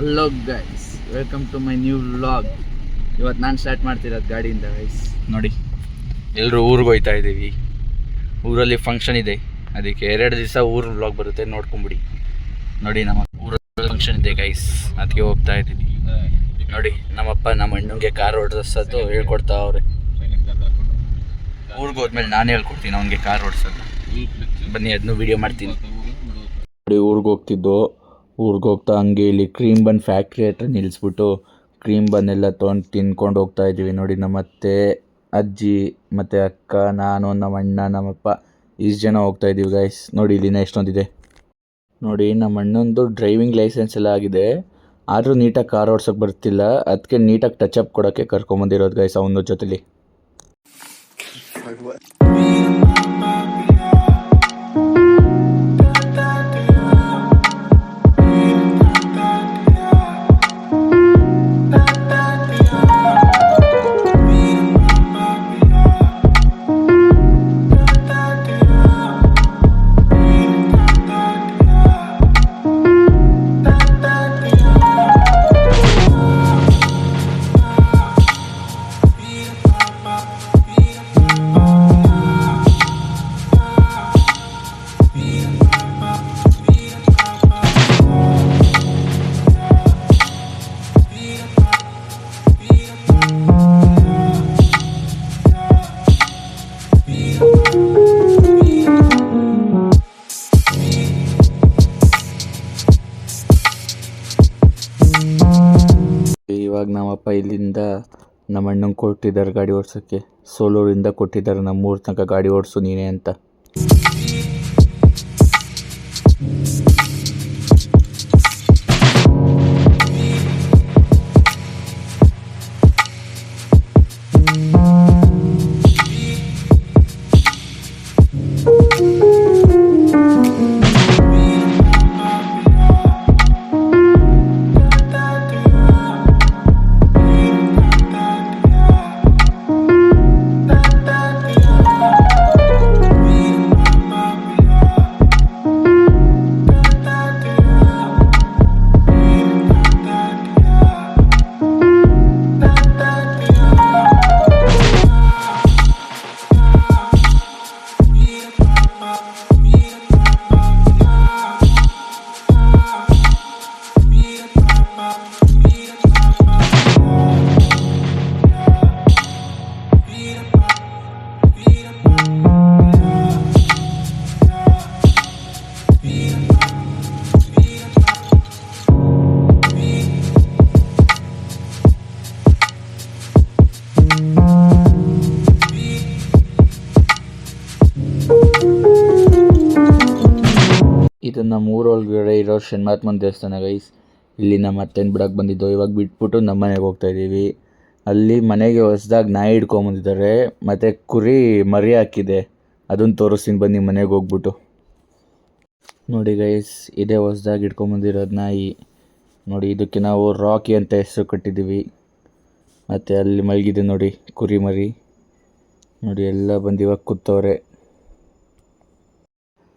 Hello guys, welcome to my new vlog. ಇವತ್ತು ನಾನು start ಮಾಡ್ತಿರೋದು ಗಾಡಿಯಿಂದ ಗೈಸ್. ನೋಡಿ, ಎಲ್ಲರೂ ಊರಿಗೆ ಹೋಗ್ತಾ ಇದ್ದೀವಿ. ಊರಲ್ಲಿ ಫಂಕ್ಷನ್ ಇದೆ, ಅದಕ್ಕೆ 2 ದಿವಸ ಊರು ವ್ಲಾಗ್ ಬರುತ್ತೆ, ನೋಡ್ಕೊಂಬಿಡಿ. ನೋಡಿ, ನಮ್ಮ ಊರಲ್ಲಿ ಫಂಕ್ಷನ್ ಇದೆ ಗೈಸ್, ಅದಕ್ಕೆ ಹೋಗ್ತಾ ಇದ್ದೀವಿ. ನೋಡಿ, ನಮ್ಮಪ್ಪ ನಮ್ಮ ಅಣ್ಣಂಗೆ ಕಾರ್ ಓಡಿಸೋದು ಹೇಳ್ಕೊಡ್ತಾ ಅವ್ರೆ. ಊರಿಗೆ ಹೋದ್ಮೇಲೆ ನಾನು ಹೇಳ್ಕೊಡ್ತೀನಿ ಅವನಿಗೆ ಕಾರ್ ಓಡಿಸೋದು. ಬನ್ನಿ, ಅದನ್ನು ವೀಡಿಯೋ ಮಾಡ್ತೀನಿ. ನೋಡಿ, ಊರಿಗೆ ಹೋಗ್ತಾ ಹಂಗೆ ಇಲ್ಲಿ ಕ್ರೀಮ್ ಬನ್ ಫ್ಯಾಕ್ಟ್ರಿ ಹತ್ರ ನಿಲ್ಲಿಸ್ಬಿಟ್ಟು ಕ್ರೀಮ್ ಬನ್ ಎಲ್ಲ ತೊಗೊಂಡು ತಿನ್ಕೊಂಡು ಹೋಗ್ತಾ ಇದ್ದೀವಿ. ನೋಡಿ, ನಮ್ಮ ಅತ್ತೆ, ಅಜ್ಜಿ ಮತ್ತು ಅಕ್ಕ, ನಾನು, ನಮ್ಮ ಅಣ್ಣ, ನಮ್ಮಪ್ಪ ಇಷ್ಟು ಜನ ಹೋಗ್ತಾ ಇದ್ದೀವಿ ಗೈಸ್. ನೋಡಿ, ಇಲ್ಲಿನ ಎಷ್ಟೊಂದಿದೆ. ನೋಡಿ, ನಮ್ಮ ಅಣ್ಣಂದು ಡ್ರೈವಿಂಗ್ ಲೈಸೆನ್ಸ್ ಎಲ್ಲ ಆಗಿದೆ, ಆದರೂ ನೀಟಾಗಿ ಕಾರ್ ಓಡ್ಸೋಕ್ಕೆ ಬರ್ತಿಲ್ಲ. ಅದಕ್ಕೆ ನೀಟಾಗಿ ಟಚ್ ಅಪ್ ಕೊಡೋಕ್ಕೆ ಕರ್ಕೊಂಬಂದಿರೋದು ಗೈಸ್ ಅವನ ಜೊತೆಲಿ. ಇವಾಗ ನಮ್ಮಪ್ಪ ಇಲ್ಲಿಂದ ನಮ್ಮ ಅಣ್ಣಂಗೆ ಕೊಟ್ಟಿದ್ದಾರೆ ಗಾಡಿ ಓಡಿಸೋಕ್ಕೆ. ಸೋಲೂರಿಂದ ಕೊಟ್ಟಿದ್ದಾರೆ, ನಮ್ಮೂರ ತನಕ ಗಾಡಿ ಓಡಿಸು ನೀನೇ ಅಂತ. ಇದು ನಮ್ಮ ಊರೊಳಗಡೆ ಇರೋ ಶನಿಮಹಾತ್ಮನ ದೇವಸ್ಥಾನ ಗೈಸ್. ಇಲ್ಲಿ ನಮ್ಮ ಅತ್ತೆನ ಬಿಡಕ್ಕೆ ಬಂದಿದ್ದು. ಇವಾಗ ಬಿಟ್ಬಿಟ್ಟು ನಮ್ಮ ಮನೆಗೆ ಹೋಗ್ತಾ ಇದ್ದೀವಿ. ಅಲ್ಲಿ ಮನೆಗೆ ಹೊಸ್ದಾಗಿ ನಾಯಿ ಹಿಡ್ಕೊಂಬಂದಿದ್ದಾರೆ, ಮತ್ತು ಕುರಿ ಮರಿ ಹಾಕಿದೆ, ಅದನ್ನು ತೋರಿಸ್ತೀನಿ ಬನ್ನಿ ಮನೆಗೆ ಹೋಗ್ಬಿಟ್ಟು. ನೋಡಿ ಗೈಸ್, ಇದೇ ಹೊಸ್ದಾಗಿ ಹಿಡ್ಕೊಂಬಂದಿರೋದು ನಾಯಿ. ನೋಡಿ, ಇದಕ್ಕೆ ನಾವು ರಾಕಿ ಅಂತ ಹೆಸರು ಕಟ್ಟಿದ್ದೀವಿ. ಮತ್ತು ಅಲ್ಲಿ ಮಲಗಿದೆ ನೋಡಿ ಕುರಿ ಮರಿ. ನೋಡಿ, ಎಲ್ಲ ಬಂದು ಇವಾಗ ಕೂತವ್ರೆ.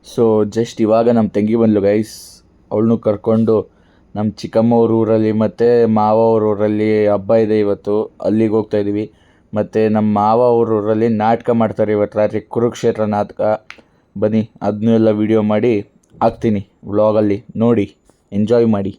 ಸೊ ಜಸ್ಟ್ ಇವಾಗ ನಮ್ಮ ತಂಗಿ ಬಂದ್ಲು ಗೈಸ್. ಅವಳನ್ನು ಕರ್ಕೊಂಡು ನಮ್ಮ ಚಿಕ್ಕಮ್ಮ ಅವ್ರ ಊರಲ್ಲಿ ಮತ್ತು ಮಾವ ಅವ್ರ ಊರಲ್ಲಿ ಹಬ್ಬ ಇದೆ ಇವತ್ತು, ಅಲ್ಲಿಗೆ ಹೋಗ್ತಾ ಇದ್ದೀವಿ. ಮತ್ತು ನಮ್ಮ ಮಾವ ಅವ್ರ ಊರಲ್ಲಿ ನಾಟಕ ಮಾಡ್ತಾರೆ ಇವತ್ತು ರಾತ್ರಿ, ಕುರುಕ್ಷೇತ್ರ ನಾಟಕ. ಬನ್ನಿ, ಅದನ್ನೂ ಎಲ್ಲ ವೀಡಿಯೋ ಮಾಡಿ ಹಾಕ್ತೀನಿ ವ್ಲಾಗಲ್ಲಿ, ನೋಡಿ ಎಂಜಾಯ್ ಮಾಡಿ.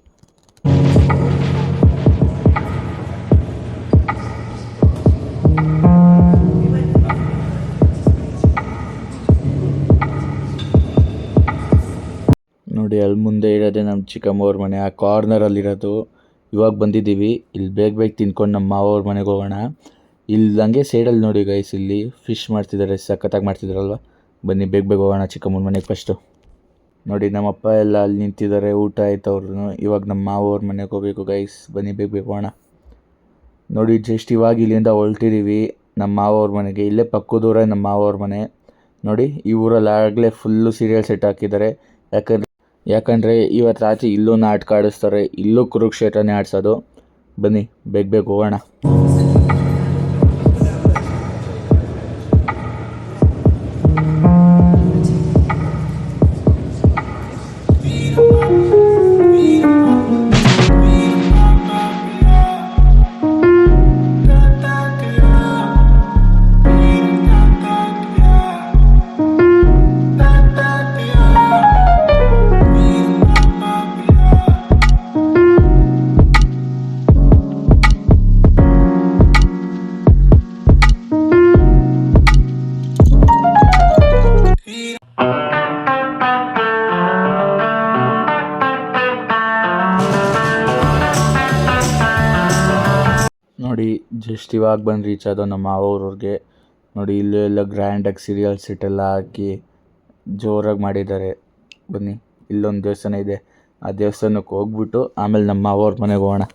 ನೋಡಿ, ಅಲ್ಲಿ ಮುಂದೆ ಇರೋದೇ ನಮ್ಮ ಚಿಕ್ಕಮ್ಮವ್ರ ಮನೆ, ಆ ಕಾರ್ನರಲ್ಲಿರೋದು. ಇವಾಗ ಬಂದಿದ್ದೀವಿ, ಇಲ್ಲಿ ಬೇಗ ತಿನ್ಕೊಂಡು ನಮ್ಮ ಮಾವವ್ರ ಮನೆಗೆ ಹೋಗೋಣ. ಇಲ್ಲಿ ಹಂಗೆ ಸೈಡಲ್ಲಿ ನೋಡಿ ಗೈಸ್, ಇಲ್ಲಿ ಫಿಶ್ ಮಾಡ್ತಿದ್ದಾರೆ, ಸಖತ್ತಾಗಿ ಮಾಡ್ತಿದ್ದಾರಲ್ವ. ಬನ್ನಿ ಬೇಗ ಹೋಗೋಣ ಚಿಕ್ಕಮ್ಮನ ಮನೆಗೆ ಫಸ್ಟು. ನೋಡಿ, ನಮ್ಮಪ್ಪ ಎಲ್ಲ ಅಲ್ಲಿ ನಿಂತಿದ್ದಾರೆ, ಊಟ ಆಯ್ತು ಅವ್ರದ್ದು. ಇವಾಗ ನಮ್ಮ ಮಾವವ್ರ ಮನೆಗೆ ಹೋಗ್ಬೇಕು ಗೈಸ್, ಬನ್ನಿ ಬೇಗ ಹೋಗೋಣ. ನೋಡಿ, ಜಸ್ಟ್ ಇವಾಗ ಇಲ್ಲಿಂದ ಹೊರಟಿದ್ದೀವಿ ನಮ್ಮ ಮಾವವ್ರ ಮನೆಗೆ. ಇಲ್ಲೇ ಪಕ್ಕದೂರೇ ನಮ್ಮ ಮಾವವ್ರ ಮನೆ. ನೋಡಿ, ಈ ಊರಲ್ಲಿ ಆಗಲೇ ಫುಲ್ಲು ಸೀರಿಯಲ್ ಸೆಟ್ ಹಾಕಿದ್ದಾರೆ. ಯಾಕಂದರೆ ಇವತ್ತು ರಾತ್ರಿ ಇಲ್ಲೂ ನಾಟಕ ಆಡಿಸ್ತಾರೆ, ಇಲ್ಲೂ ಕುರುಕ್ಷೇತ್ರನೇ ಆಡಿಸೋದು. ಬನ್ನಿ ಬೇಗ ಹೋಗೋಣ. ನೋಡಿ ಜಸ್ಟ್ ಇವಾಗ ಬಂದು ರೀಚ್ ಆದೋ ನಮ್ಮ ಮಾವವ್ರಿಗೆ. ನೋಡಿ ಇಲ್ಲೂ ಎಲ್ಲ ಗ್ರ್ಯಾಂಡಾಗಿ ಸೀರಿಯಲ್ ಸೆಟ್ಟೆಲ್ಲ ಹಾಕಿ ಜೋರಾಗಿ ಮಾಡಿದ್ದಾರೆ. ಬನ್ನಿ, ಇಲ್ಲೊಂದು ದೇವಸ್ಥಾನ ಇದೆ, ಆ ದೇವಸ್ಥಾನಕ್ಕೆ ಹೋಗ್ಬಿಟ್ಟು ಆಮೇಲೆ ನಮ್ಮ ಮಾವವ್ರ ಮನೆಗೆ ಹೋಗೋಣ.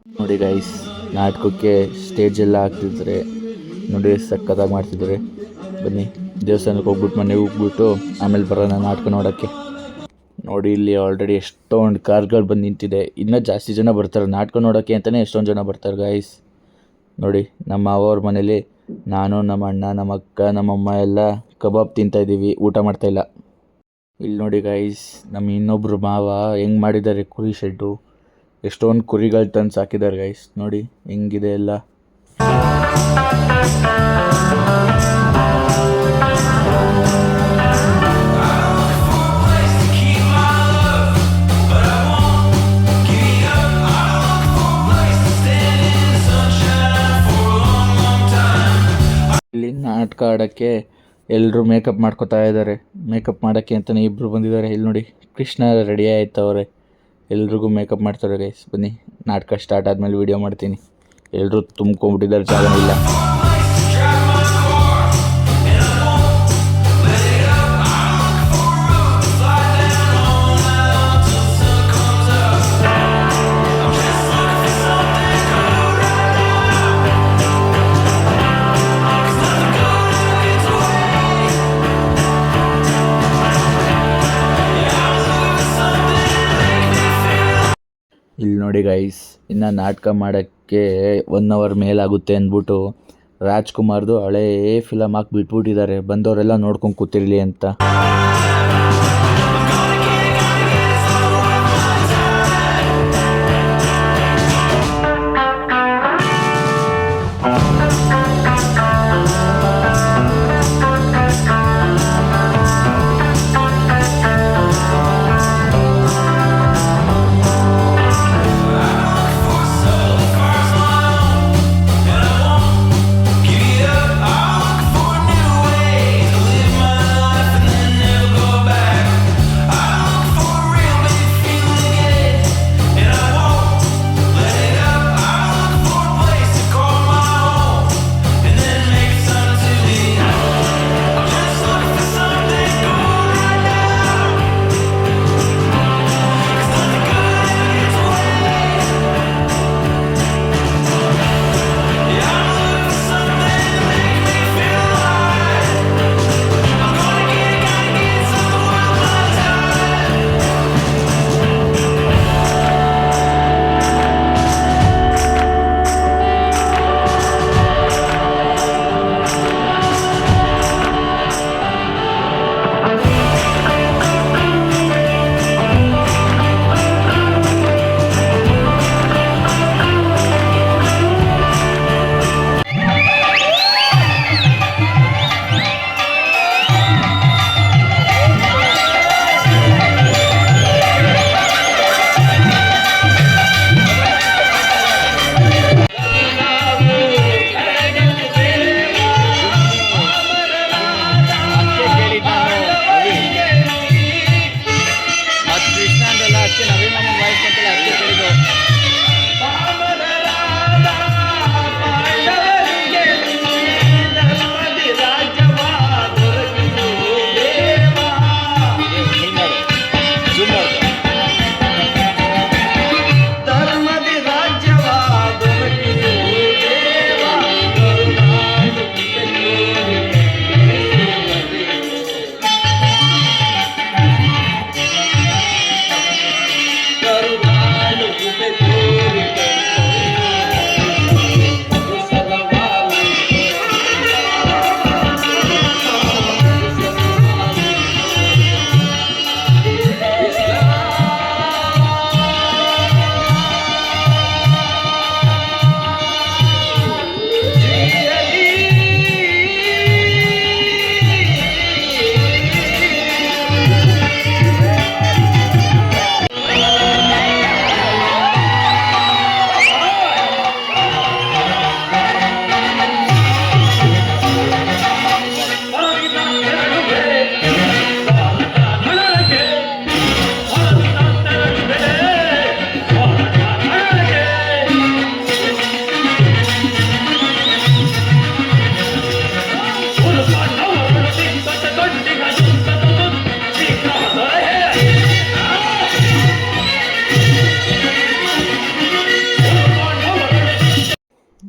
ನೋಡಿ ಗೈಸ್, ನಾಟಕಕ್ಕೆ ಸ್ಟೇಜ್ ಎಲ್ಲ ಹಾಕ್ತಿದ್ದಾರೆ. ನೋಡಿ ಸಕ್ಕತ್ತಾಗಿ ಮಾಡ್ತಿದ್ದಾರೆ. ಬನ್ನಿ ದೇವಸ್ಥಾನಕ್ಕೆ ಹೋಗ್ಬಿಟ್ಟು ಮನೆಗೆ ಹೋಗ್ಬಿಟ್ಟು ಆಮೇಲೆ ಬರೋಣ ನಾಟಕ ನೋಡೋಕ್ಕೆ. ನೋಡಿ ಇಲ್ಲಿ ಆಲ್ರೆಡಿ ಎಷ್ಟೊಂದು ಕಾರ್ಗಳು ಬಂದು ನಿಂತಿದೆ. ಇನ್ನೂ ಜಾಸ್ತಿ ಜನ ಬರ್ತಾರೆ ನಾಟಕ ನೋಡೋಕ್ಕೆ ಅಂತಲೇ ಎಷ್ಟೊಂದು ಜನ ಬರ್ತಾರೆ ಗೈಸ್. ನೋಡಿ ನಮ್ಮ ಅವ್ರ ಮನೇಲಿ ನಾನು, ನಮ್ಮ ಅಣ್ಣ, ನಮ್ಮ ಅಕ್ಕ, ನಮ್ಮಮ್ಮ ಎಲ್ಲ ಕಬಾಬ್ ತಿಂತಾಯಿದ್ದೀವಿ, ಊಟ ಮಾಡ್ತಾಯಿಲ್ಲ. ಇಲ್ಲಿ ನೋಡಿ ಗೈಸ್, ನಮ್ಮ ಇನ್ನೊಬ್ಬರು ಮಾವ ಹೆಂಗೆ ಮಾಡಿದ್ದಾರೆ ಕುರಿ ಶೆಡ್ಡು. ಎಷ್ಟೊಂದು ಕುರಿಗಳು ತಂದು ಸಾಕಿದ್ದಾರೆ ಗೈಸ್. ನೋಡಿ ಹೆಂಗಿದೆ ಎಲ್ಲ. ಇಲ್ಲಿ ನಾಟಕ ಆಡೋಕ್ಕೆ ಎಲ್ಲರೂ ಮೇಕಪ್ ಮಾಡ್ಕೋತಾ ಇದ್ದಾರೆ. ಮೇಕಪ್ ಮಾಡೋಕ್ಕೆ ಅಂತಲೇ ಇಬ್ಬರು ಬಂದಿದ್ದಾರೆ. ಇಲ್ಲಿ ನೋಡಿ ಕೃಷ್ಣ ರೆಡಿ ಆಯ್ತವ್ರೆ. ಎಲ್ರಿಗೂ ಮೇಕಪ್ ಮಾಡ್ತಾರೆ ಗೈಸ್. ಬನ್ನಿ ನಾಟಕ ಸ್ಟಾರ್ಟ್ ಆದಮೇಲೆ ವೀಡಿಯೋ ಮಾಡ್ತೀನಿ. ಎಲ್ಲರೂ ತುಂಬ್ಕೊಂಡ್ಬಿಟ್ಟಿದ್ದಾರೆ, ಜಾಗ ಇಲ್ಲ. ಇಲ್ಲಿ ನೋಡಿ ಗೈಸ್, ಇನ್ನು ನಾಟಕ ಮಾಡೋಕ್ಕೆ 1 ಅವರ್ ಮೇಲಾಗುತ್ತೆ ಅಂದ್ಬಿಟ್ಟು ರಾಜ್ಕುಮಾರ್ದು ಹಳೇ ಫಿಲಮ್ ಹಾಕಿ ಬಿಟ್ಬಿಟ್ಟಿದ್ದಾರೆ, ಬಂದವರೆಲ್ಲ ನೋಡ್ಕೊಂಡು ಕೂತಿರಲಿ ಅಂತ.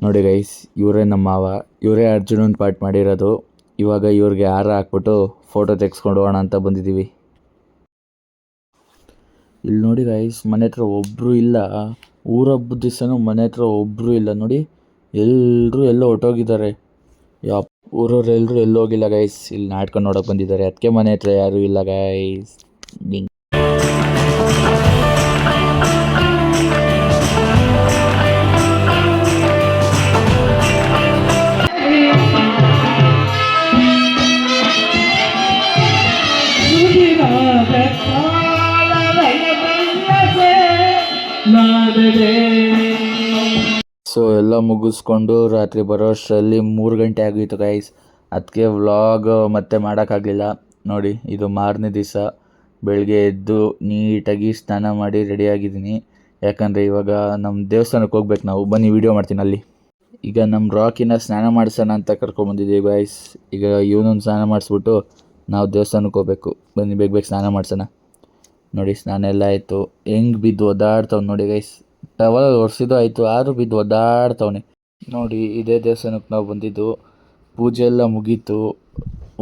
ನೋಡಿ ಗೈಸ್, ಇವರೇ ನಮ್ಮ ಮಾವ, ಇವರೇ ಅರ್ಜುನನ್ ಪಾಠ ಮಾಡಿರೋದು. ಇವಾಗ ಇವ್ರಿಗೆ ಹಾರ ಹಾಕ್ಬಿಟ್ಟು ಫೋಟೋ ತೆಗೆಸ್ಕೊಂಡು ಹೋಗೋಣ ಅಂತ ಬಂದಿದ್ದೀವಿ. ಇಲ್ಲಿ ನೋಡಿ ಗೈಸ್, ಮನೆ ಹತ್ರ ಒಬ್ಬರು ಇಲ್ಲ. ಊರಬ್ಬದ ದಿವಸನೂ ಮನೆ ಹತ್ರ ಒಬ್ಬರು ಇಲ್ಲ ನೋಡಿ. ಎಲ್ಲರೂ ಎಲ್ಲೋ ಹೊಟ್ಟೋಗಿದ್ದಾರೆ. ಊರವ್ರೆಲ್ಲರೂ ಎಲ್ಲೂ ಹೋಗಿಲ್ಲ ಗೈಸ್, ಇಲ್ಲಿ ನಾಟಕ ನೋಡೋಕೆ ಬಂದಿದ್ದಾರೆ. ಅದಕ್ಕೆ ಮನೆ ಹತ್ರ ಯಾರೂ ಇಲ್ಲ ಗೈಸ್. ಸೊ ಎಲ್ಲ ಮುಗಿಸ್ಕೊಂಡು ರಾತ್ರಿ ಬರೋ ಅಷ್ಟರಲ್ಲಿ 3 ಗಂಟೆ ಆಗಿತ್ತು ಗೈಸ್. ಅದಕ್ಕೆ ವ್ಲಾಗ್ ಮತ್ತೆ ಮಾಡೋಕ್ಕಾಗಲಿಲ್ಲ. ನೋಡಿ, ಇದು ಮಾರನೇ ದಿವಸ ಬೆಳಗ್ಗೆ ಎದ್ದು ನೀಟಾಗಿ ಸ್ನಾನ ಮಾಡಿ ರೆಡಿಯಾಗಿದ್ದೀನಿ. ಯಾಕಂದರೆ ಇವಾಗ ನಮ್ಮ ದೇವಸ್ಥಾನಕ್ಕೆ ಹೋಗ್ಬೇಕು ನಾವು. ಬನ್ನಿ ವೀಡಿಯೋ ಮಾಡ್ತೀನಿ ಅಲ್ಲಿ. ಈಗ ನಮ್ಮ ರಾಕಿನ ಸ್ನಾನ ಮಾಡಿಸೋಣ ಅಂತ ಕರ್ಕೊಂಬಂದಿದ್ದೀವಿ ಗೈಸ್. ಈಗ ಇವನೊಂದು ಸ್ನಾನ ಮಾಡಿಸ್ಬಿಟ್ಟು ನಾವು ದೇವಸ್ಥಾನಕ್ಕೆ ಹೋಗ್ಬೇಕು. ಬನ್ನಿ ಬೇಗ ಬೇಗ ಸ್ನಾನ ಮಾಡಿಸೋಣ. ನೋಡಿ, ಸ್ನಾನ ಎಲ್ಲ ಆಯಿತು. ಹೆಂಗೆ ಬಿದ್ದು ಒದ್ದಾಡ್ತವ್ನು ನೋಡಿ ಗೈಸ್. ಟವಲ್ ಒರೆಸಿದ್ದು ಆಯಿತು, ಆದರೂ ಬಿದ್ದು ಒದ್ದಾಡ್ತವನೆ ನೋಡಿ. ಇದೇ ದೇವಸ್ಥಾನಕ್ಕೆ ನಾವು ಬಂದಿದ್ದು. ಪೂಜೆ ಎಲ್ಲ ಮುಗೀತು.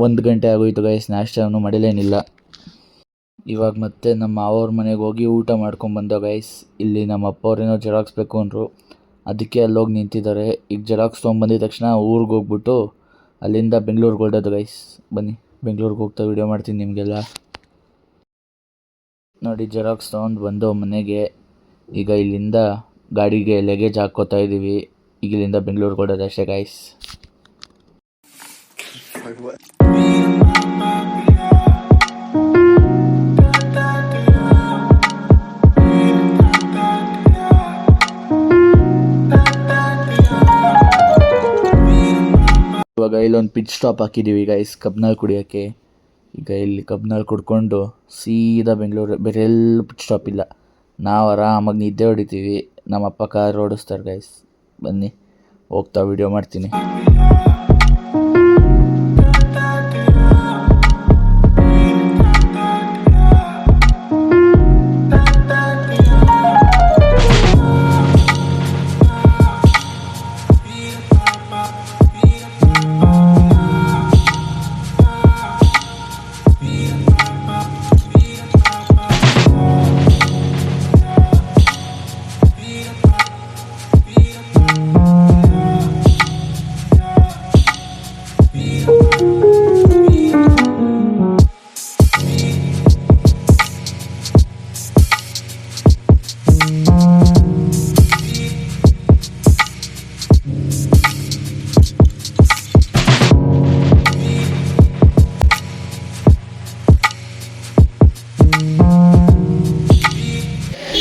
1 ಗಂಟೆ ಆಗೋಯ್ತು ಗೈಸ್. ನಾಷ್ಟವನ್ನು ಮಾಡಿಲೇನಿಲ್ಲ. ಇವಾಗ ಮತ್ತೆ ನಮ್ಮ ಮಾವವ್ರ ಮನೆಗೆ ಹೋಗಿ ಊಟ ಮಾಡ್ಕೊಂಬಂದ ಗೈಸ್. ಇಲ್ಲಿ ನಮ್ಮ ಅಪ್ಪ ಅವ್ರೇನೋ ಜೆರಾಕ್ಸ್ ಬೇಕು ಅಂದರು. ಅದಕ್ಕೆ ಅಲ್ಲೋಗಿ ನಿಂತಿದ್ದಾರೆ. ಈಗ ಜೆರಾಕ್ಸ್ ತೊಗೊಂಬಂದಿದ ತಕ್ಷಣ ಊರಿಗೆ ಹೋಗ್ಬಿಟ್ಟು ಅಲ್ಲಿಂದ ಬೆಂಗಳೂರಿಗೆ ಹೊರಡೋದು ಗೈಸ್. ಬನ್ನಿ ಬೆಂಗಳೂರಿಗೆ ಹೋಗ್ತಾ ವೀಡಿಯೋ ಮಾಡ್ತೀನಿ ನಿಮಗೆಲ್ಲ. ನೋಡಿ, ಜೆರಾಕ್ಸ್ ತೊಗೊಂಡು ಬಂದು ಮನೆಗೆ. ಈಗ ಇಲ್ಲಿಂದ ಗಾಡಿಗೆ ಲಗೇಜ್ ಹಾಕ್ಕೋತಾ ಇದ್ದೀವಿ. ಈಗ ಇಲ್ಲಿಂದ ಬೆಂಗಳೂರಿಗೆ ಹೊರಡೋದು ಅಷ್ಟೇ ಗೈಸ್. ಇವಾಗ ಇಲ್ಲೊಂದು ಪಿಚ್ ಸ್ಟಾಪ್ ಹಾಕಿದ್ದೀವಿ ಗೈಸ್, ಕಬ್ನಾಳ್ ಕುಡಿಯೋಕ್ಕೆ. ಈಗ ಇಲ್ಲಿ ಕಬ್ನಾಳ್ ಕುಡ್ಕೊಂಡು ಸೀದಾ ಬೆಂಗಳೂರು. ಬೇರೆ ಎಲ್ಲೂ ಪಿಚ್ ಸ್ಟಾಪ್ ಇಲ್ಲ. ನಾವು ಆರಾಮಾಗಿ ನಿದ್ದೆ ಹೊಡಿತೀವಿ. ನಮ್ಮಪ್ಪ ಕಾರ್ ಓಡಿಸ್ತಾರೆ ಗೈಸ್. ಬನ್ನಿ ಹೋಗ್ತಾ ವೀಡಿಯೋ ಮಾಡ್ತೀನಿ.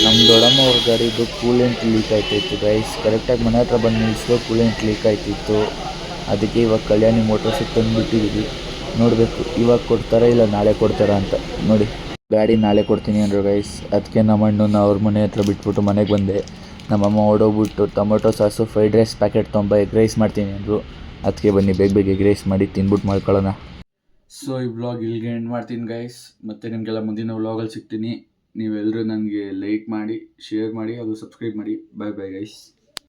ನಮ್ಮ ದೊಡ್ಡಮ್ಮ ಅವ್ರ ಗಾಡಿದು ಕೂಲೆಂಟ್ ಲೀಕ್ ಆಯ್ತಿತ್ತು ಗೈಸ್. ಕರೆಕ್ಟಾಗಿ ಮನೆ ಹತ್ರ ಬಂದು ನಿಲ್ಲಿಸಿದ್ರು, ಕೂಲೆಂಟ್ ಲೀಕ್ ಆಯ್ತಿತ್ತು. ಅದಕ್ಕೆ ಇವಾಗ ಕಲ್ಯಾಣಿ ಮೋಟರ್ಸಿಗೆ ತಂದುಬಿಟ್ಟಿದ್ದೀವಿ. ನೋಡಬೇಕು ಇವಾಗ ಕೊಡ್ತಾರಾ ಇಲ್ಲ ನಾಳೆ ಕೊಡ್ತಾರಾ ಅಂತ. ನೋಡಿ, ಗಾಡಿ ನಾಳೆ ಕೊಡ್ತೀನಿ ಅಂದರು ಗೈಸ್. ಅದಕ್ಕೆ ನಮ್ಮ ಅಣ್ಣನ ಅವ್ರ ಮನೆ ಹತ್ರ ಬಿಟ್ಬಿಟ್ಟು ಮನೆಗೆ ಬಂದೆ. ನಮ್ಮಮ್ಮ ಓಡೋಗ್ಬಿಟ್ಟು tomato sauce fried rice packet ತೊಗೊಂಬ ಎಗ್ ರೈಸ್ ಮಾಡ್ತೀನಿ ಅಂದರು. ಅದಕ್ಕೆ ಬನ್ನಿ ಬೇಗ ಬೇಗ ಎಗ್ ರೈಸ್ ಮಾಡಿ ತಿನ್ಬಿಟ್ಟು ಮಾಡ್ಕೊಳ್ಳೋಣ. ಸೊ ಈ ವ್ಲಾಗ್ ಇಲ್ಲಿಗೆ ಎಂಡ್ ಮಾಡ್ತೀನಿ ಗೈಸ್. ಮತ್ತು ನಿಮಗೆಲ್ಲ ಮುಂದಿನ ವ್ಲಾಗಲ್ಲಿ ಸಿಗ್ತೀನಿ. ನೀವೆಲ್ಲರೂ ನನಗೆ ಲೈಕ್ ಮಾಡಿ, ಶೇರ್ ಮಾಡಿ, ಅದು ಸಬ್ಸ್ಕ್ರೈಬ್ ಮಾಡಿ. ಬಾಯ್ ಬಾಯ್ ಗೈಸ್.